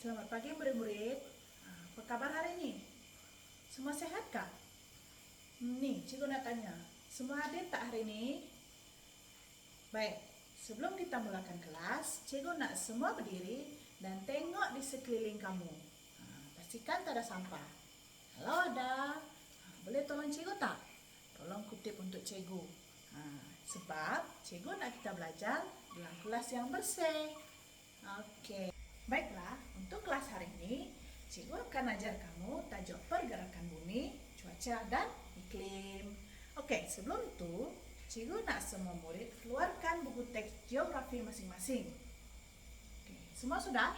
Selamat pagi murid-murid. Apa kabar hari ini? Semua sehat kah? Nih, cikgu nak tanya. Semua hadir tak hari ini? Baik, sebelum kita mulakan kelas, cikgu nak semua berdiri dan tengok di sekeliling kamu. Pastikan tak ada sampah. Kalau ada, boleh tolong cikgu tak? Tolong kutip untuk cikgu. Sebab cikgu nak kita belajar dalam kelas yang bersih. Oke. Baiklah, untuk kelas hari ini, cikgu akan ajar kamu tajuk pergerakan bumi, cuaca, dan iklim. Oke, sebelum itu, cikgu nak semua murid keluarkan buku teks geografi masing-masing. Oke, semua sudah?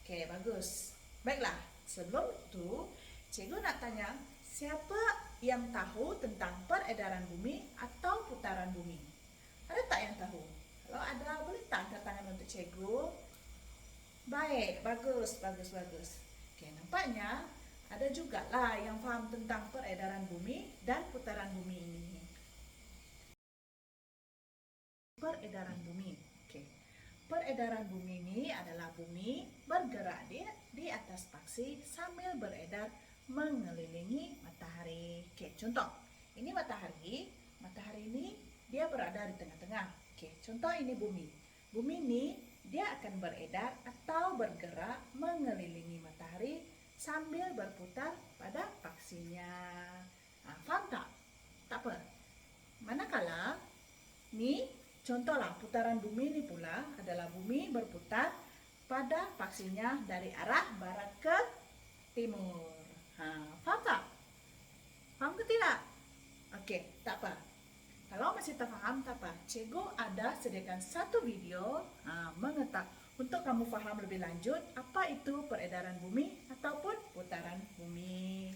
Oke, bagus. Baiklah, sebelum itu, cikgu nak tanya, siapa yang tahu tentang peredaran bumi atau putaran bumi? Ada tak yang tahu? Kalau ada, boleh tak angkat tangan untuk cikgu? Baik, bagus. Oke, nampaknya ada juga lah yang paham tentang peredaran bumi dan putaran bumi ini. Peredaran bumi. Oke. Peredaran bumi ini adalah bumi bergerak di atas paksi sambil beredar mengelilingi matahari. Oke, contoh. Ini matahari. Matahari ini dia berada di tengah-tengah. Oke, contoh ini bumi. Bumi ini dia akan beredar atau bergerak mengelilingi matahari sambil berputar pada paksinya. Faham tak? Tak apa. Manakala, ini contohlah putaran bumi ini pula adalah bumi berputar pada paksinya dari arah barat ke timur. Faham tak? Faham ke tidak? Oke, tak apa. Kalau masih tak paham, tak apa. Cikgu ada sediakan satu video untuk kamu faham lebih lanjut apa itu peredaran bumi ataupun putaran bumi.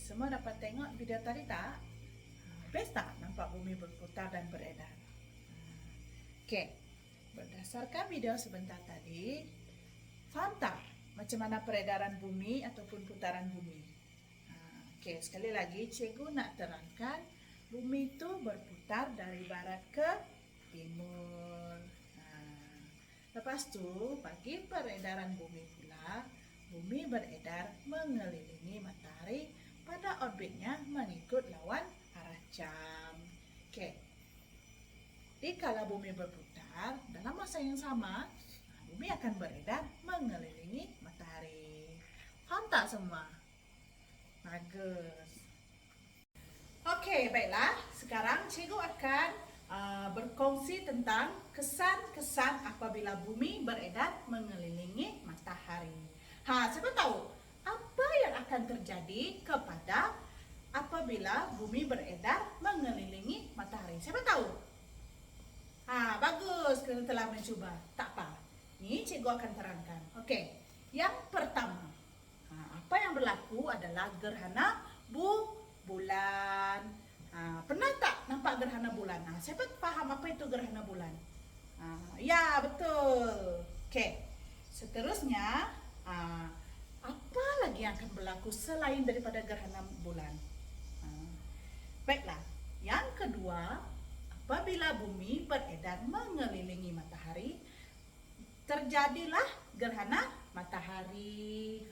semua dapat tengok video tadi tak? Best tak nampak bumi berputar dan beredar? Okey, berdasarkan video sebentar tadi, faham tak macam mana peredaran bumi ataupun putaran bumi? Okey, sekali lagi cikgu nak terangkan bumi itu berputar dari barat ke timur. Lepas tu, bagi peredaran bumi pula, bumi beredar mengelilingi matahari pada orbitnya mengikut lawan arah jam. Okey. Dikala bumi berputar, dalam masa yang sama, bumi akan beredar mengelilingi matahari. Faham tak semua? Bagus. Okey, baiklah. Sekarang cikgu akan berkongsi tentang kesan-kesan apabila bumi beredar mengelilingi matahari. Siapa tahu apa yang akan terjadi kepada apabila bumi beredar mengelilingi matahari? Siapa tahu? Bagus, kita telah mencuba. Tak apa. Ini cikgu akan terangkan. Okey. Yang pertama, apa yang berlaku adalah gerhana bulan. Pernah tak nampak gerhana bulan? Siapa faham apa itu gerhana bulan? Ya, betul. Okey. Seterusnya, apa lagi yang akan berlaku selain daripada gerhana bulan? Baiklah. Yang kedua, apabila bumi beredar mengelilingi matahari, terjadilah gerhana matahari.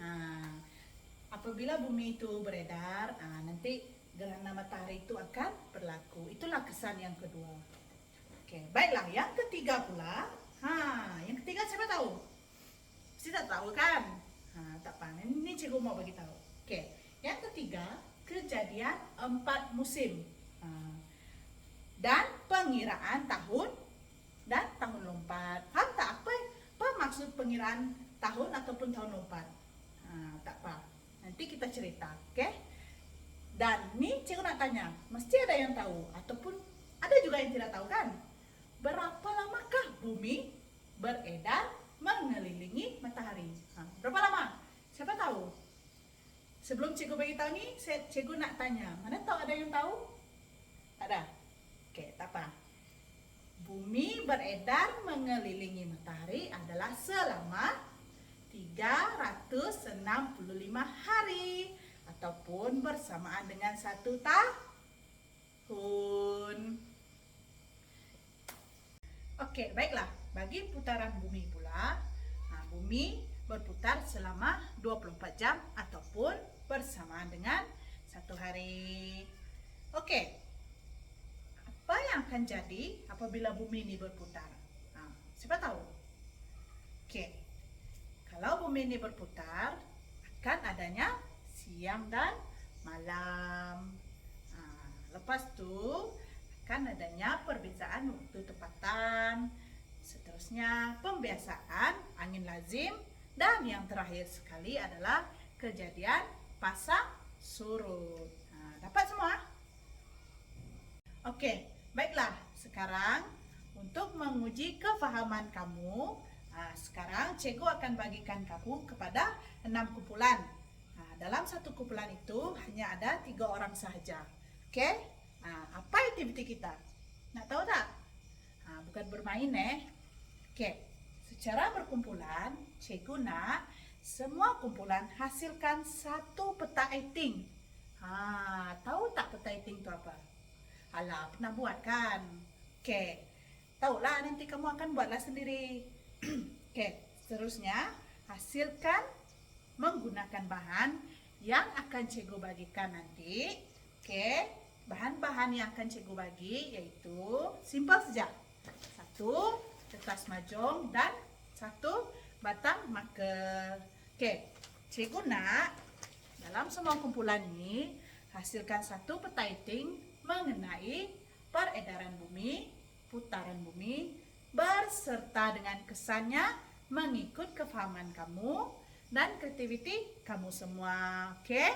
Apabila bumi itu beredar, nanti gerhana matahari itu akan berlaku. Itulah kesan yang kedua. Okey, baiklah. Yang ketiga pula, yang ketiga siapa tahu? Mesti tak tahu kan? Tak apa. Ini cikgu mau bagi tahu. Okey, yang ketiga, kejadian 4 musim. Dan pengiraan tahun dan tahun lompat. Faham tak apa maksud pengiraan tahun ataupun tahun lompat? Tak apa. Nanti kita cerita, okey? Dan ni cikgu nak tanya, mesti ada yang tahu ataupun ada juga yang tidak tahu kan? Berapa lamakah bumi beredar mengelilingi matahari? Berapa lama? Siapa tahu? Sebelum cikgu bagi tahu ni, cikgu nak tanya, mana tahu ada yang tahu? Tak ada? Okey, tak apa. Bumi beredar mengelilingi matahari adalah selama 365 hari ataupun bersamaan dengan 1 tahun. Okey, baiklah. Bagi putaran bumi pula, bumi berputar selama 24 jam ataupun bersamaan dengan 1 hari. Okey. Apa yang akan jadi apabila bumi ini berputar? Siapa tahu? Okey. Kalau bumi ini berputar, akan adanya siang dan malam. Lepas tu akan adanya perbezaan waktu tempatan. Seterusnya pembiasaan angin lazim dan yang terakhir sekali adalah kejadian pasang surut. Dapat semua? Okey, baiklah. Sekarang untuk menguji kefahaman kamu, sekarang cikgu akan bagikan kamu kepada 6 kumpulan. Dalam satu kumpulan itu hanya ada 3 orang sahaja. Okey? Apa aktiviti kita? Nak tahu tak? Bukan bermain Okey. Secara berkumpulan, cikgu nak semua kumpulan hasilkan satu peta eting. Tahu tak peta eting itu apa? Alah, pernah buat kan? Okey. Tahulah, nanti kamu akan buatlah sendiri. Okey. Seterusnya, hasilkan menggunakan bahan yang akan cikgu bagikan nanti. Okey, bahan-bahan yang akan cikgu bagi iaitu simple saja. 1 kertas mahjong dan 1 batang marker. Okey, cikgu nak dalam semua kumpulan ini hasilkan satu peta eting mengenai peredaran bumi, putaran bumi berserta dengan kesannya mengikut kefahaman kamu dan kreativiti kamu semua. Okey?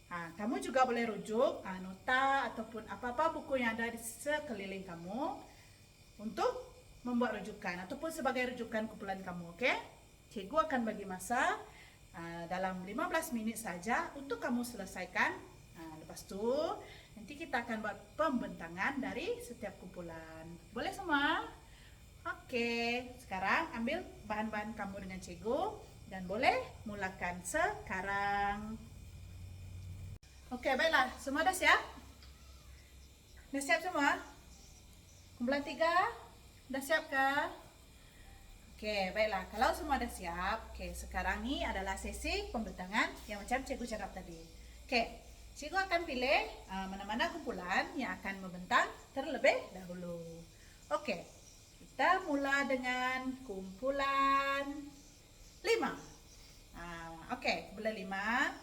Kamu juga boleh rujuk nota ataupun apa-apa buku yang ada di sekeliling kamu untuk membuat rujukan ataupun sebagai rujukan kumpulan kamu. Okey? Cikgu akan bagi masa dalam 15 minit saja untuk kamu selesaikan lepas itu nanti kita akan buat pembentangan dari setiap kumpulan. Boleh semua? Oke, sekarang ambil bahan-bahan kamu dengan cikgu dan boleh mulakan sekarang. Oke, baiklah. Semua dah siap? Dah siap semua? Kumpulan 3, dah siap kah? Oke, baiklah. Kalau semua dah siap, oke, sekarang ini adalah sesi pembentangan yang macam cikgu cakap tadi. Oke, cikgu akan pilih mana-mana kumpulan yang akan membentang terlebih dahulu. Oke, kita mula dengan kumpulan 5. Oke, kumpulan 5.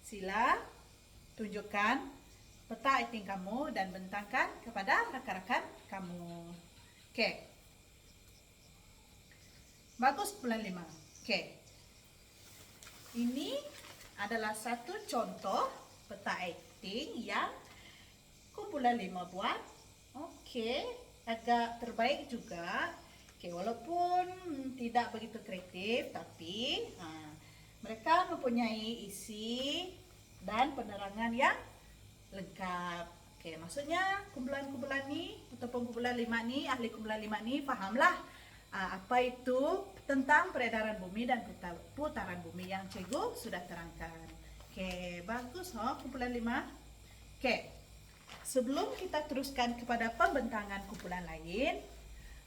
Sila tunjukkan peta iting kamu dan bentangkan kepada rakan-rakan kamu. Oke. Bagus kumpulan 5. Oke. Ini adalah satu contoh peta iting yang kumpulan 5 buat. Oke, agak terbaik juga. Oke, walaupun tidak begitu kreatif, tapi mereka mempunyai isi dan penerangan yang lengkap. Oke, maksudnya kumpulan-kumpulan ni ataupun kumpulan 5 ni, ahli kumpulan 5 ni fahamlah apa itu tentang peredaran bumi dan putaran bumi yang cikgu sudah terangkan. Oke, bagus kumpulan 5. Oke, sebelum kita teruskan kepada pembentangan kumpulan lain,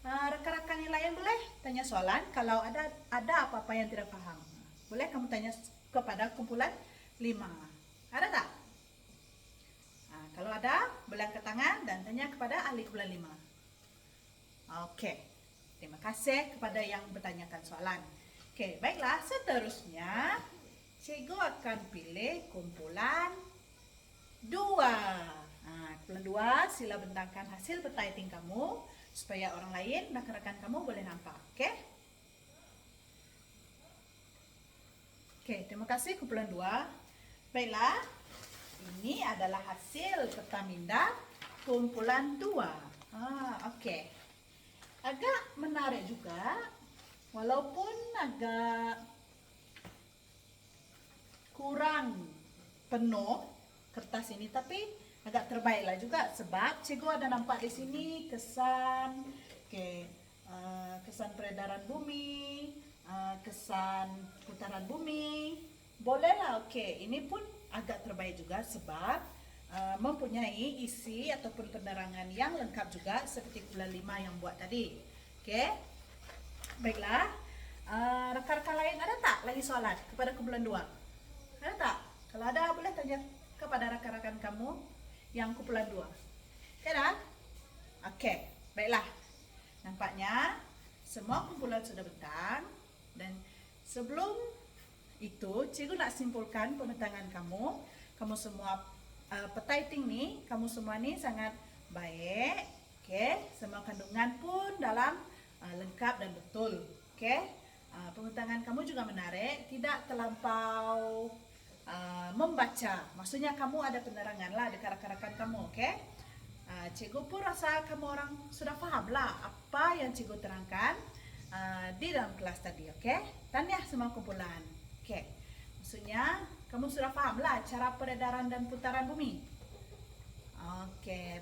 rekan-rekan yang lain boleh tanya soalan kalau ada apa-apa yang tidak paham. Boleh kamu tanya kepada kumpulan 5. Ada tak? Kalau ada, boleh angkat tangan dan tanya kepada ahli kumpulan 5. Oke. Terima kasih kepada yang bertanyakan soalan. Oke, baiklah. Seterusnya, cikgu akan pilih kumpulan 2. Kumpulan 2, sila bentangkan hasil peta iting kamu supaya orang lain, rekan-rekan kamu boleh nampak. Oke? Oke, terima kasih kumpulan 2. Baiklah, ini adalah hasil peta minda kumpulan 2. Oke. Agak menarik juga, walaupun agak kurang penuh kertas ini, tapi agak terbaiklah juga sebab cikgu ada nampak di sini kesan, kesan peredaran bumi, kesan putaran bumi. Bolehlah, ini pun agak terbaik juga sebab mempunyai isi ataupun penerangan yang lengkap juga seperti kumpulan 5 yang buat tadi. Oke. Baiklah. Rekan-rekan lain ada tak lagi soalan kepada kumpulan 2? Ada tak? Kalau ada boleh tanya kepada rekan-rekan kamu yang kumpulan 2. Ada? Oke. Baiklah. Nampaknya semua kumpulan sudah bentang dan sebelum itu cikgu nak simpulkan pembentangan kamu. Kamu semua peta iting ni, kamu semua ni sangat baik. Semua kandungan pun dalam lengkap dan betul. Pembentangan kamu juga menarik, tidak terlampau membaca. Maksudnya kamu ada penerangan lah dekat rakan-rakan kamu. Cikgu pun rasa kamu orang sudah faham lah apa yang cikgu terangkan di dalam kelas tadi. Tahniah semua kumpulan. Maksudnya kamu sudah paham lah cara peredaran dan putaran bumi.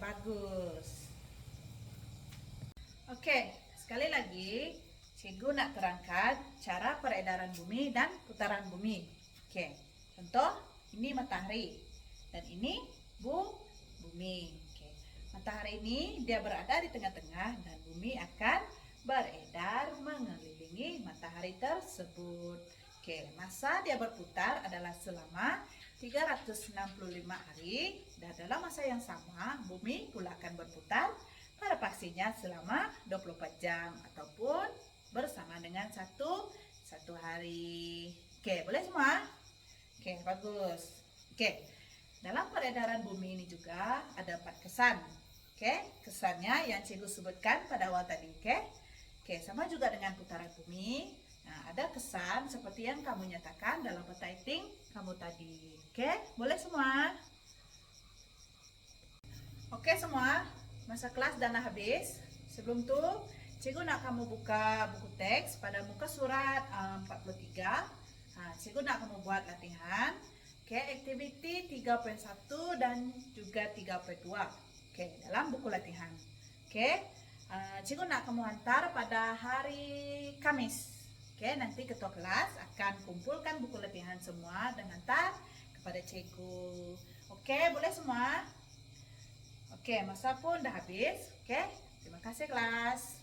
Bagus. Sekali lagi cikgu nak terangkan cara peredaran bumi dan putaran bumi. Contoh, ini matahari dan ini bumi. Matahari ini dia berada di tengah-tengah dan bumi akan beredar mengelilingi matahari tersebut. Masa dia berputar adalah selama 365 hari dan dalam masa yang sama bumi pula akan berputar pada paksinya selama 24 jam ataupun bersama dengan satu hari. Boleh semua? Bagus. Dalam peredaran bumi ini juga ada 4 kesan. Kesannya yang cikgu sebutkan pada awal tadi. Sama juga dengan putaran bumi. Ada kesan seperti yang kamu nyatakan dalam peta iting kamu tadi. Boleh semua? Semua, masa kelas dah nak habis. Sebelum tu, cikgu nak kamu buka buku teks pada muka surat 43. Cikgu nak kamu buat latihan. Oke, activity 3.1 dan juga 3.2. Oke, dalam buku latihan. Oke, cikgu nak kamu hantar pada hari Kamis. Oke, nanti ketua kelas akan kumpulkan buku latihan semua dan hantar kepada cikgu. Oke, boleh semua? Oke, masa pun dah habis. Oke, terima kasih kelas.